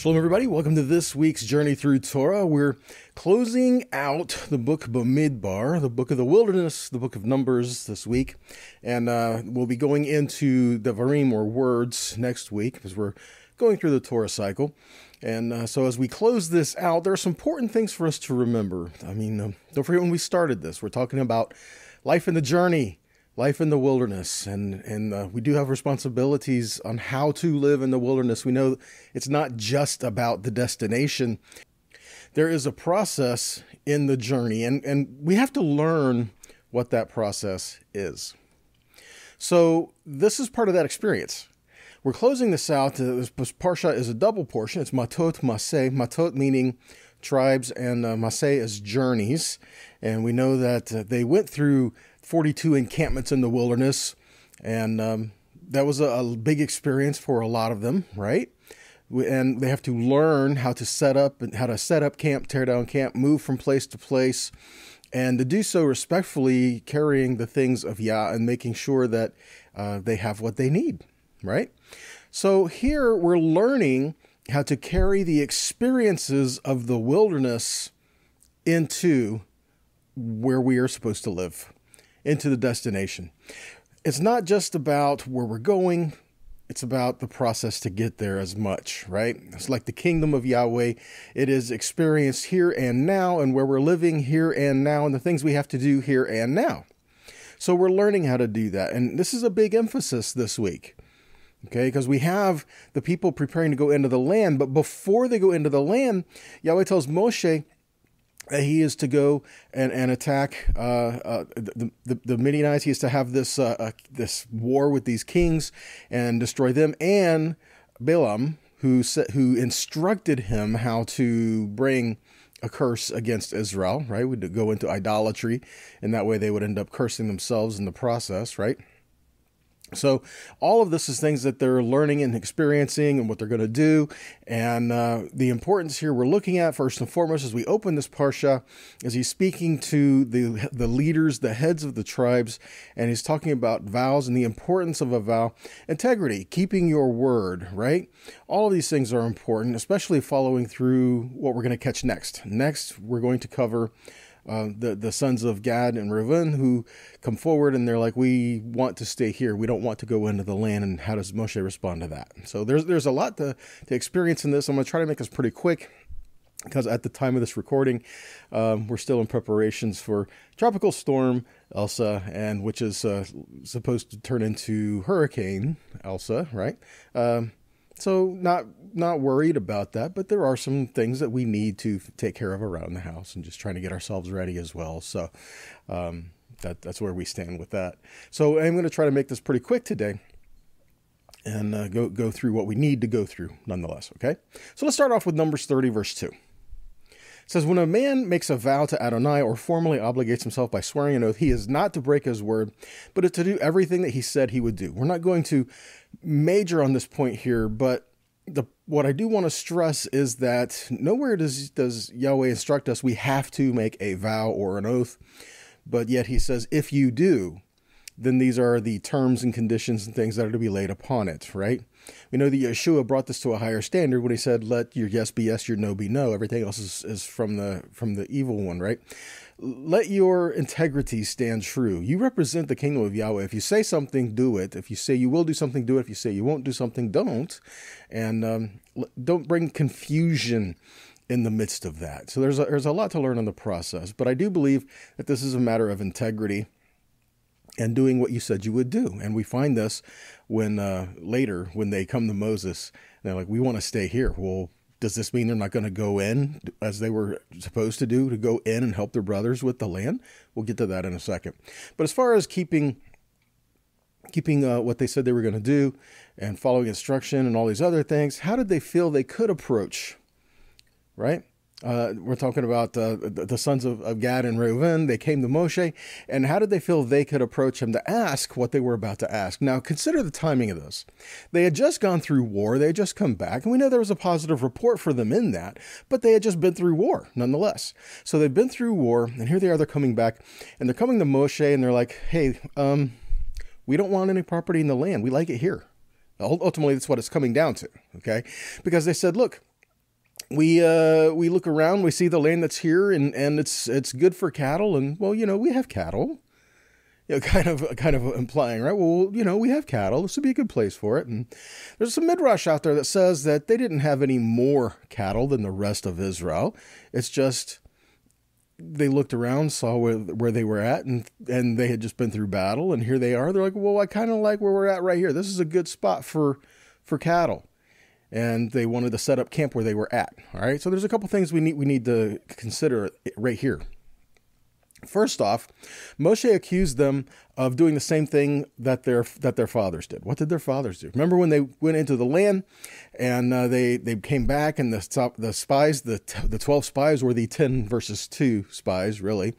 Shalom, everybody. Welcome to this week's Journey Through Torah. We're closing out the book Bamidbar, the book of the wilderness, the book of Numbers this week. And we'll be going into the Devarim, or words, next week, because we're going through the Torah cycle. And so as we close this out, there are some important things for us to remember. Don't forget when we started this, we're talking about life in the journey, life in the wilderness, and we do have responsibilities on how to live in the wilderness. We know it's not just about the destination. There is a process in the journey, and we have to learn what that process is. So this is part of that experience. We're closing this out. This parsha is a double portion. It's Matot Masei, Matot meaning tribes, and Masei is journeys. And we know that they went through 42 encampments in the wilderness, and that was a big experience for a lot of them, right? And they have to learn how to set up camp, tear down camp, move from place to place, and to do so respectfully, carrying the things of Yah and making sure that they have what they need, right? So here we're learning how to carry the experiences of the wilderness into where we are supposed to live, into the destination. It's not just about where we're going, it's about the process to get there as much, right? It's like the kingdom of Yahweh. It is experienced here and now, and where we're living here and now, and the things we have to do here and now. So we're learning how to do that. And this is a big emphasis this week, okay? Because we have the people preparing to go into the land, but before they go into the land, Yahweh tells Moshe that he is to go and attack the Midianites. He is to have this war with these kings and destroy them. And Balaam, who instructed him how to bring a curse against Israel, right? Would go into idolatry, and that way they would end up cursing themselves in the process, right? So all of this is things that they're learning and experiencing and what they're going to do. And the importance here we're looking at first and foremost as we open this parsha is he's speaking to the leaders, the heads of the tribes, and he's talking about vows and the importance of a vow. Integrity, keeping your word, right? All of these things are important, especially following through what we're going to catch next. Next, we're going to cover the sons of Gad and Reuven, who come forward and they're like, we want to stay here. We don't want to go into the land. And how does Moshe respond to that? So there's a lot to experience in this. I'm going to try to make this pretty quick because at the time of this recording, we're still in preparations for Tropical Storm Elsa, and which is supposed to turn into Hurricane Elsa, right? So not worried about that, but there are some things that we need to take care of around the house and just trying to get ourselves ready as well. So that's where we stand with that. So I'm going to try to make this pretty quick today and go through what we need to go through nonetheless, okay? So let's start off with Numbers 30, verse 2. It says, when a man makes a vow to Adonai or formally obligates himself by swearing an oath, he is not to break his word, but to do everything that he said he would do. We're not going to major on this point here, but what I do want to stress is that nowhere does Yahweh instruct us we have to make a vow or an oath, but yet he says, if you do, then these are the terms and conditions and things that are to be laid upon it, right? We know that Yeshua brought this to a higher standard when he said, let your yes be yes, your no be no. Everything else is from the evil one, right? Let your integrity stand true. You represent the kingdom of Yahweh. If you say something, do it. If you say you will do something, do it. If you say you won't do something, don't. And don't bring confusion in the midst of that. So there's a lot to learn in the process. But I do believe that this is a matter of integrity and doing what you said you would do. And we find this when later, when they come to Moses, they're like, we want to stay here. Well, does this mean they're not going to go in as they were supposed to do, to go in and help their brothers with the land? We'll get to that in a second. But as far as keeping what they said they were going to do and following instruction and all these other things, how did they feel they could approach, right? We're talking about the sons of Gad and Reuven. They came to Moshe, and how did they feel they could approach him to ask what they were about to ask? Now, consider the timing of this. They had just gone through war. They had just come back, and we know there was a positive report for them in that, but they had just been through war nonetheless. So they've been through war, and here they are, they're coming back, and they're coming to Moshe, and they're like, hey, we don't want any property in the land. We like it here. Ultimately, that's what it's coming down to, okay? Because they said, look, we look around, we see the land that's here, and it's good for cattle, and well, we have cattle. Kind of implying, right? Well, we have cattle. This would be a good place for it. And there's some midrash out there that says that they didn't have any more cattle than the rest of Israel. It's just they looked around, saw where they were at, and they had just been through battle, and here they are. They're like, well, I kind of like where we're at right here. This is a good spot for cattle. And they wanted to set up camp where they were at. All right. So there's a couple things we need to consider right here. First off, Moshe accused them of doing the same thing that their fathers did. What did their fathers do? Remember when they went into the land and they came back, and the spies, the 12 spies were the 10 versus 2 spies, really.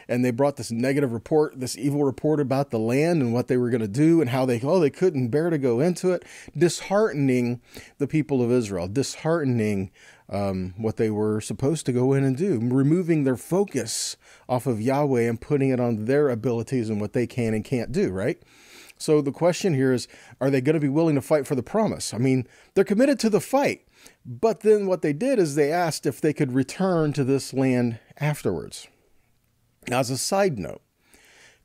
And they brought this negative report, this evil report about the land and what they were going to do and how they couldn't bear to go into it, disheartening the people of Israel, disheartening what they were supposed to go in and do, removing their focus off of Yahweh and putting it on their abilities and what they can and can't do, right? So the question here is, are they going to be willing to fight for the promise? I mean, they're committed to the fight, but then what they did is they asked if they could return to this land afterwards. Now, as a side note,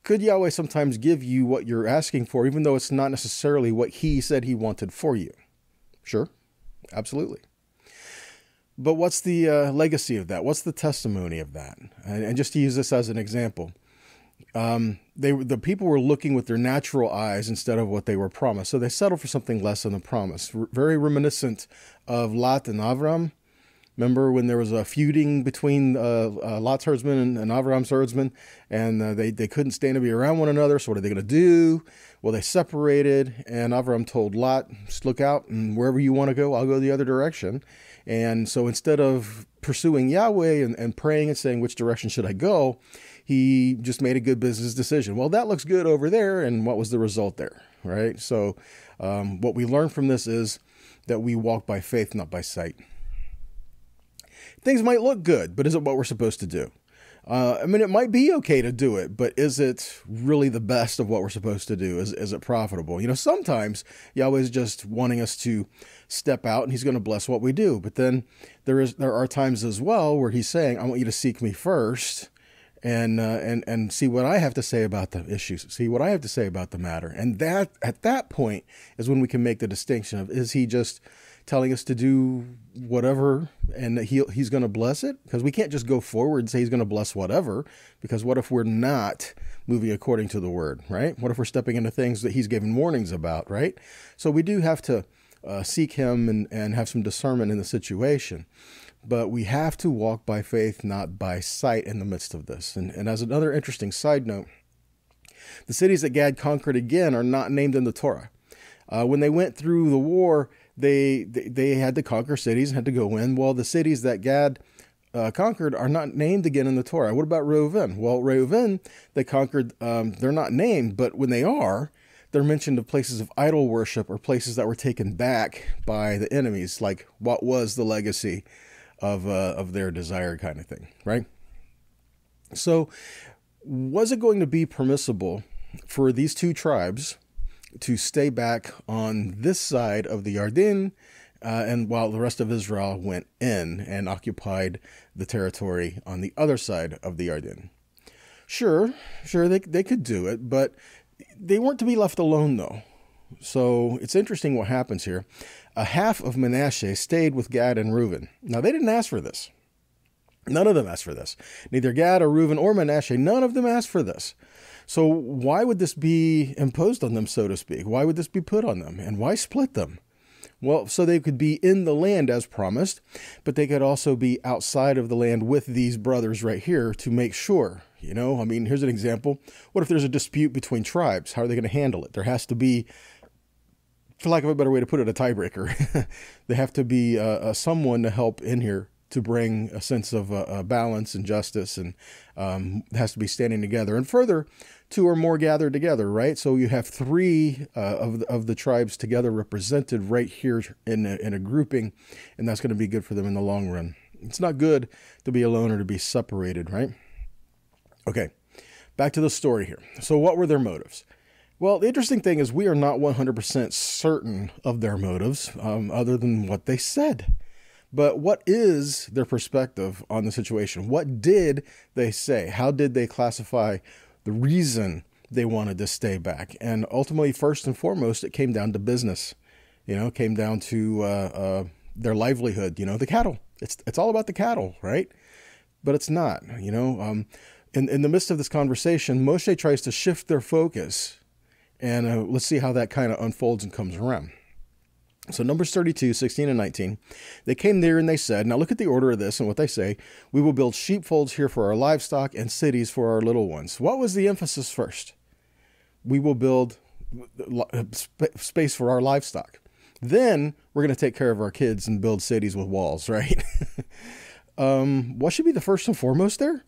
could Yahweh sometimes give you what you're asking for, even though it's not necessarily what he said he wanted for you? Sure, absolutely. But what's the legacy of that? What's the testimony of that? And just to use this as an example, the people were looking with their natural eyes instead of what they were promised. So they settled for something less than the promise. Very reminiscent of Lot and Avram. Remember when there was a feuding between Lot's herdsmen and Avram's herdsmen, and they couldn't stand to be around one another. So what are they going to do? Well, they separated, and Avram told Lot, just look out, and wherever you want to go, I'll go the other direction. And so instead of pursuing Yahweh and praying and saying, which direction should I go, he just made a good business decision. Well, that looks good over there. And what was the result there, right? So what we learn from this is that we walk by faith, not by sight. Things might look good, but is it what we're supposed to do? It might be okay to do it, but is it really the best of what we're supposed to do? Is it profitable? Sometimes Yahweh is just wanting us to step out, and he's going to bless what we do. But then there are times as well where he's saying, I want you to seek me first and see what I have to say about the issues, see what I have to say about the matter. And that at that point is when we can make the distinction of, is he just telling us to do whatever and that he's going to bless it? Because we can't just go forward and say he's going to bless whatever, because what if we're not moving according to the word, right? What if we're stepping into things that he's given warnings about, right? So we do have to seek him and have some discernment in the situation. But we have to walk by faith, not by sight in the midst of this. And as another interesting side note, the cities that Gad conquered again are not named in the Torah. When they went through the war, they had to conquer cities and had to go in. Well, the cities that Gad conquered are not named again in the Torah. What about Reuven? Well, Reuven, they conquered, they're not named, but when they are, they're mentioned of places of idol worship or places that were taken back by the enemies, like what was the legacy of their desire kind of thing, right? So was it going to be permissible for these two tribes to stay back on this side of the Yarden, and while the rest of Israel went in and occupied the territory on the other side of the Yarden? Sure, they could do it, but they weren't to be left alone, though. So it's interesting what happens here. A half of Manasseh stayed with Gad and Reuven. Now, they didn't ask for this. None of them asked for this. Neither Gad or Reuven or Manasseh, none of them asked for this. So why would this be imposed on them, so to speak? Why would this be put on them? And why split them? Well, so they could be in the land as promised, but they could also be outside of the land with these brothers right here to make sure. Here's an example. What if there's a dispute between tribes? How are they going to handle it? There has to be, for lack of a better way to put it, a tiebreaker. They have to be someone to help in here to bring a sense of balance and justice, and has to be standing together. And further, two or more gathered together, right? So you have three of the tribes together represented right here in a grouping, and that's going to be good for them in the long run. It's not good to be alone or to be separated, right? Okay, back to the story here. So what were their motives? Well, the interesting thing is we are not 100% certain of their motives, other than what they said. But what is their perspective on the situation? What did they say? How did they classify the reason they wanted to stay back? And ultimately, first and foremost, it came down to business. It came down to their livelihood, the cattle. It's all about the cattle, right? But it's not, In the midst of this conversation, Moshe tries to shift their focus. And let's see how that kind of unfolds and comes around. So Numbers 32, 16 and 19, they came there and they said, now look at the order of this and what they say. We will build sheepfolds here for our livestock and cities for our little ones. What was the emphasis first? We will build space for our livestock. Then we're going to take care of our kids and build cities with walls, right? What should be the first and foremost there?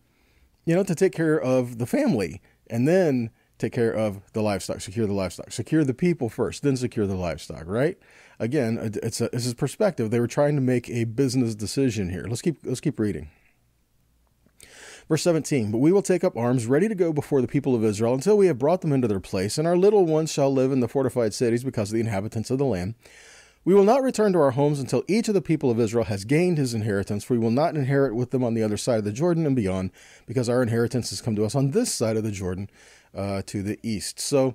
To take care of the family and then take care of the livestock, secure the people first, then secure the livestock, right? Again, it's his perspective. They were trying to make a business decision here. Let's keep reading. Verse 17, but we will take up arms ready to go before the people of Israel until we have brought them into their place, and our little ones shall live in the fortified cities because of the inhabitants of the land. We will not return to our homes until each of the people of Israel has gained his inheritance, for we will not inherit with them on the other side of the Jordan and beyond, because our inheritance has come to us on this side of the Jordan to the east. So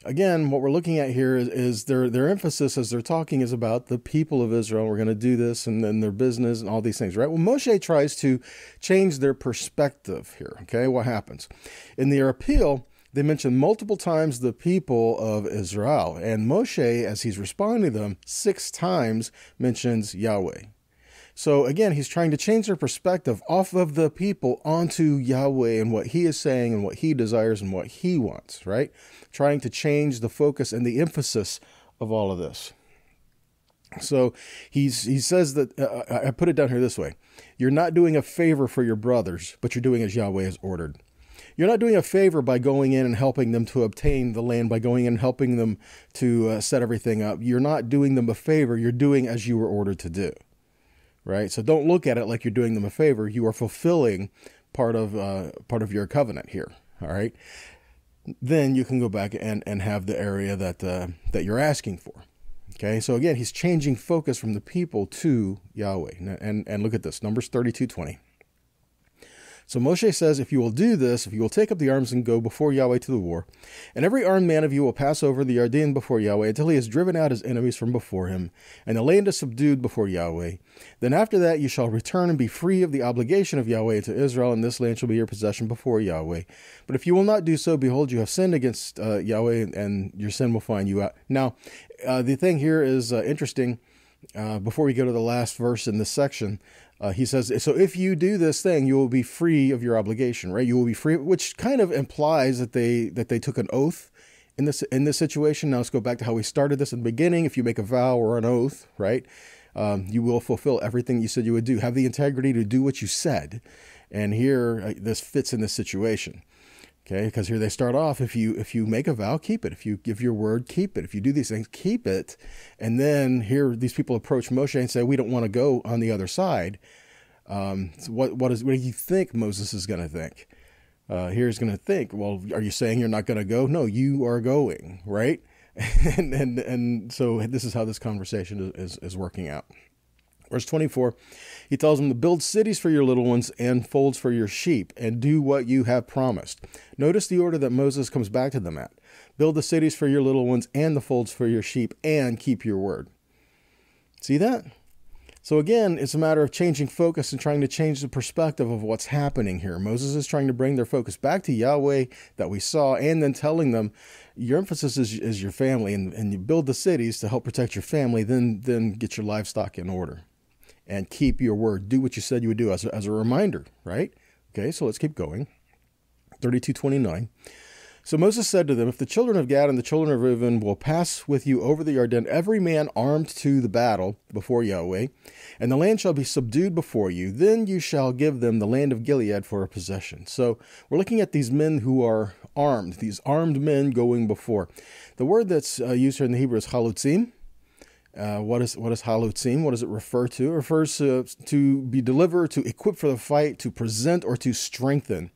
again, what we're looking at here is their emphasis as they're talking is about the people of Israel. We're going to do this and then their business and all these things, right? Well, Moshe tries to change their perspective here. Okay, what happens? In their appeal, they mention multiple times the people of Israel. And Moshe, as he's responding to them, 6 times mentions Yahweh. So again, he's trying to change their perspective off of the people onto Yahweh and what he is saying and what he desires and what he wants, right? Trying to change the focus and the emphasis of all of this. So he says that, I put it down here this way. You're not doing a favor for your brothers, but you're doing as Yahweh has ordered. You're not doing a favor by going in and helping them to obtain the land, by going in and helping them to set everything up. You're not doing them a favor. You're doing as you were ordered to do, right? So don't look at it like you're doing them a favor. You are fulfilling part of your covenant here, all right? Then you can go back and have the area that you're asking for. Okay, so again, he's changing focus from the people to Yahweh. And look at this, Numbers 32:20. So Moshe says, if you will do this, if you will take up the arms and go before Yahweh to the war, and every armed man of you will pass over the Yarden before Yahweh until he has driven out his enemies from before him, and the land is subdued before Yahweh. Then after that you shall return and be free of the obligation of Yahweh to Israel, and this land shall be your possession before Yahweh. But if you will not do so, behold, you have sinned against Yahweh, and your sin will find you out. Now, the thing here is interesting. Before we go to the last verse in this section, he says, so if you do this thing, you will be free of your obligation, right? You will be free, which kind of implies that they took an oath in this situation. Now let's go back to how we started this in the beginning. If you make a vow or an oath, right, you will fulfill everything you said you would do. Have the integrity to do what you said. And here, this fits in this situation. Okay, because here they start off, if you make a vow, keep it. If you give your word, keep it. If you do these things, keep it. And then here these people approach Moshe and say, we don't want to go on the other side. So what do you think Moses is going to think? Here he's going to think, well, are you saying you're not going to go? No, you are going, right? and so this is how this conversation is working out. Verse 24, he tells them to build cities for your little ones and folds for your sheep and do what you have promised. Notice the order that Moses comes back to them at. Build the cities for your little ones and the folds for your sheep and keep your word. See that? So again, it's a matter of changing focus and trying to change the perspective of what's happening here. Moses is trying to bring their focus back to Yahweh that we saw, and then telling them your emphasis is your family, and you build the cities to help protect your family, then get your livestock in order. And keep your word. Do what you said you would do as a reminder, right? Okay, so let's keep going. 32:29. So Moses said to them, if the children of Gad and the children of Reuven will pass with you over the Yarden, every man armed to the battle before Yahweh, and the land shall be subdued before you, then you shall give them the land of Gilead for a possession. So we're looking at these men who are armed, these armed men going before. The word that's used here in the Hebrew is chalutzim. What is halutzim? What does it refer to? It refers to be delivered, to equip for the fight, to present, or to strengthen.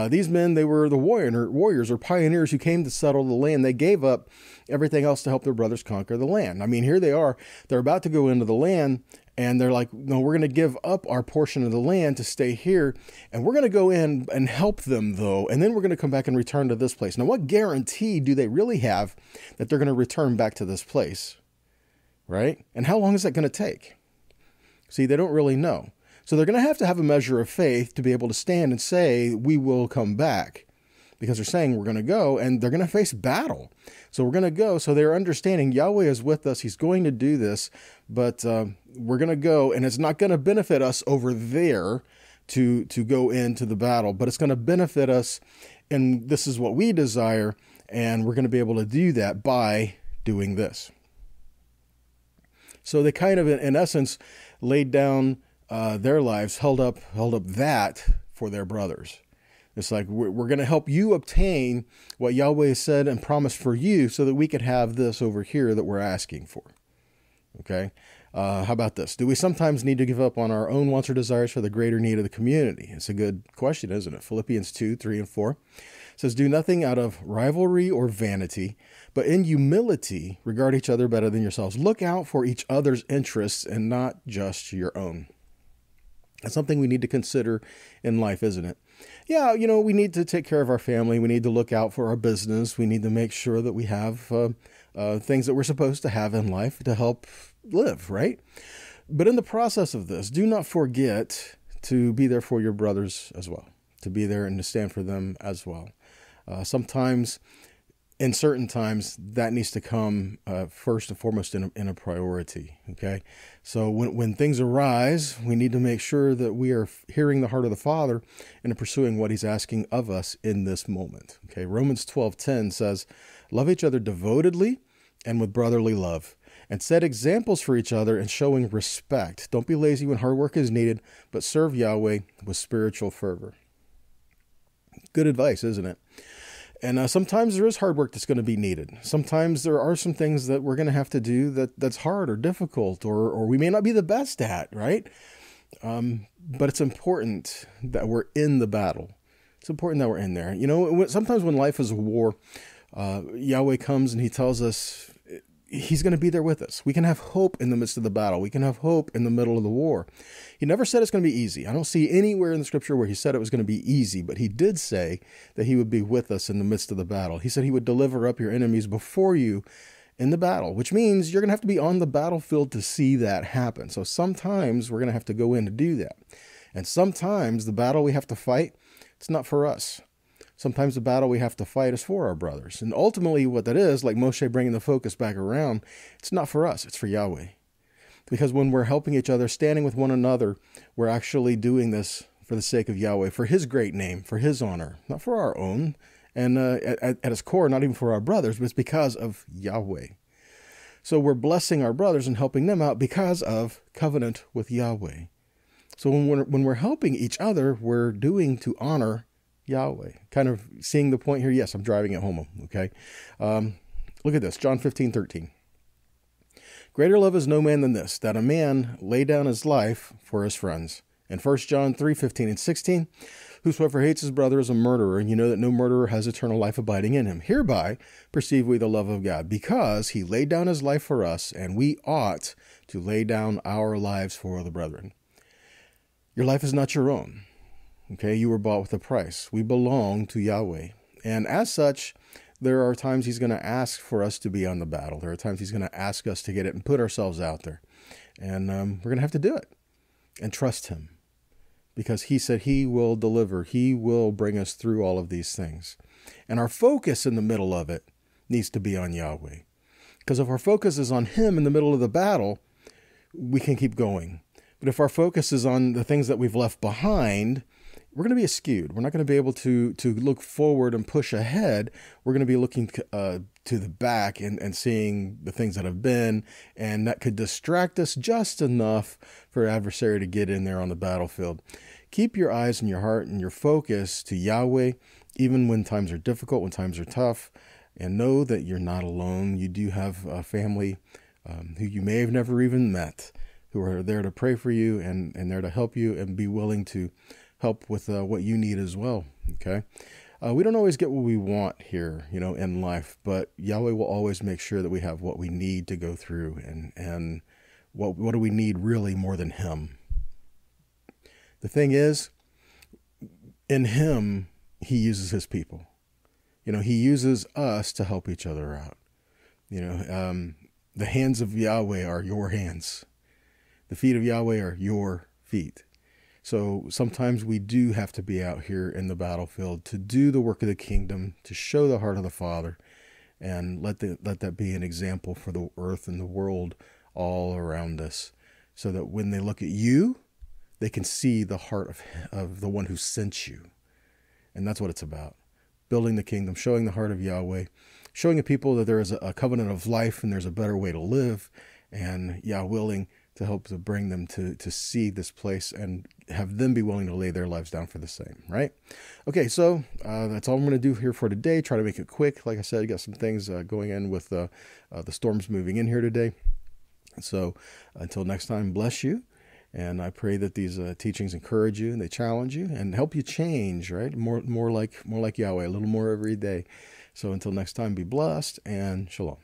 These men, they were the warriors or pioneers who came to settle the land. They gave up everything else to help their brothers conquer the land. I mean, here they are. They're about to go into the land, and they're like, no, we're going to give up our portion of the land to stay here, and we're going to go in and help them, though, and then we're going to come back and return to this place. Now, what guarantee do they really have that they're going to return back to this place, right? And how long is that going to take? See, they don't really know. So they're going to have a measure of faith to be able to stand and say, we will come back, because they're saying we're going to go, and they're going to face battle. So we're going to go. So they're understanding Yahweh is with us. He's going to do this, but we're going to go, and it's not going to benefit us over there to go into the battle, but it's going to benefit us. And this is what we desire. And we're going to be able to do that by doing this. So they kind of, in essence, laid down their lives, held up that for their brothers. It's like, we're going to help you obtain what Yahweh said and promised for you so that we could have this over here that we're asking for. Okay. How about this? Do we sometimes need to give up on our own wants or desires for the greater need of the community? It's a good question, isn't it? Philippians 2, 3, and 4 says, do nothing out of rivalry or vanity, but in humility regard each other better than yourselves. Look out for each other's interests and not just your own. That's something we need to consider in life, isn't it? Yeah, we need to take care of our family. We need to look out for our business. We need to make sure that we have things that we're supposed to have in life to help live, right? But in the process of this, do not forget to be there for your brothers as well, to be there and to stand for them as well. Sometimes, in certain times, that needs to come first and foremost in a priority, okay? So when things arise, we need to make sure that we are hearing the heart of the Father and pursuing what He's asking of us in this moment, okay? Romans 12:10 says, love each other devotedly and with brotherly love, and set examples for each other in showing respect. Don't be lazy when hard work is needed, but serve Yahweh with spiritual fervor. Good advice, isn't it? And sometimes there is hard work that's going to be needed. Sometimes there are some things that we're going to have to do that's hard or difficult, or we may not be the best at, right? But it's important that we're in the battle. It's important that we're in there. Sometimes when life is a war, Yahweh comes and He tells us He's going to be there with us. We can have hope in the midst of the battle. We can have hope in the middle of the war. He never said it's going to be easy. I don't see anywhere in the scripture where He said it was going to be easy, but He did say that He would be with us in the midst of the battle. He said He would deliver up your enemies before you in the battle, which means you're going to have to be on the battlefield to see that happen. So sometimes we're going to have to go in to do that. And sometimes the battle we have to fight, it's not for us. Sometimes the battle we have to fight is for our brothers. And ultimately what that is, like Moshe bringing the focus back around, it's not for us, it's for Yahweh. Because when we're helping each other, standing with one another, we're actually doing this for the sake of Yahweh, for His great name, for His honor, not for our own. And at its core, not even for our brothers, but it's because of Yahweh. So we're blessing our brothers and helping them out because of covenant with Yahweh. So when we're helping each other, we're doing to honor Yahweh. Kind of seeing the point here. Yes, I'm driving it home. Okay. Look at this. John 15:13. Greater love is no man than this, that a man lay down his life for his friends. And 1 John 3:15 and 16. Whosoever hates his brother is a murderer, and you know that no murderer has eternal life abiding in him. Hereby perceive we the love of God, because He laid down His life for us, and we ought to lay down our lives for the brethren. Your life is not your own. Okay, you were bought with a price. We belong to Yahweh. And as such, there are times He's going to ask for us to be on the battle. There are times He's going to ask us to get it and put ourselves out there. And we're going to have to do it and trust Him, because He said He will deliver. He will bring us through all of these things. And our focus in the middle of it needs to be on Yahweh. Because if our focus is on Him in the middle of the battle, we can keep going. But if our focus is on the things that we've left behind, we're going to be skewed. We're not going to be able to look forward and push ahead. We're going to be looking to the back and seeing the things that have been, and that could distract us just enough for an adversary to get in there on the battlefield. Keep your eyes and your heart and your focus to Yahweh, even when times are difficult, when times are tough, and know that you're not alone. You do have a family who you may have never even met, who are there to pray for you and there to help you and be willing to help with what you need as well. Okay. We don't always get what we want here, in life, but Yahweh will always make sure that we have what we need to go through. And what do we need really more than Him? The thing is, in Him, He uses His people. He uses us to help each other out. The hands of Yahweh are your hands. The feet of Yahweh are your feet. So sometimes we do have to be out here in the battlefield to do the work of the kingdom, to show the heart of the Father, and let that be an example for the earth and the world all around us, so that when they look at you, they can see the heart of the one who sent you. And that's what it's about. Building the kingdom, showing the heart of Yahweh, showing the people that there is a covenant of life and there's a better way to live, and willing to help to bring them to see this place and have them be willing to lay their lives down for the same, right? Okay, so that's all I'm going to do here for today. Try to make it quick. Like I said, I got some things going in with the storms moving in here today. So until next time, bless you. And I pray that these teachings encourage you and they challenge you and help you change, right? More like Yahweh, a little more every day. So until next time, be blessed and shalom.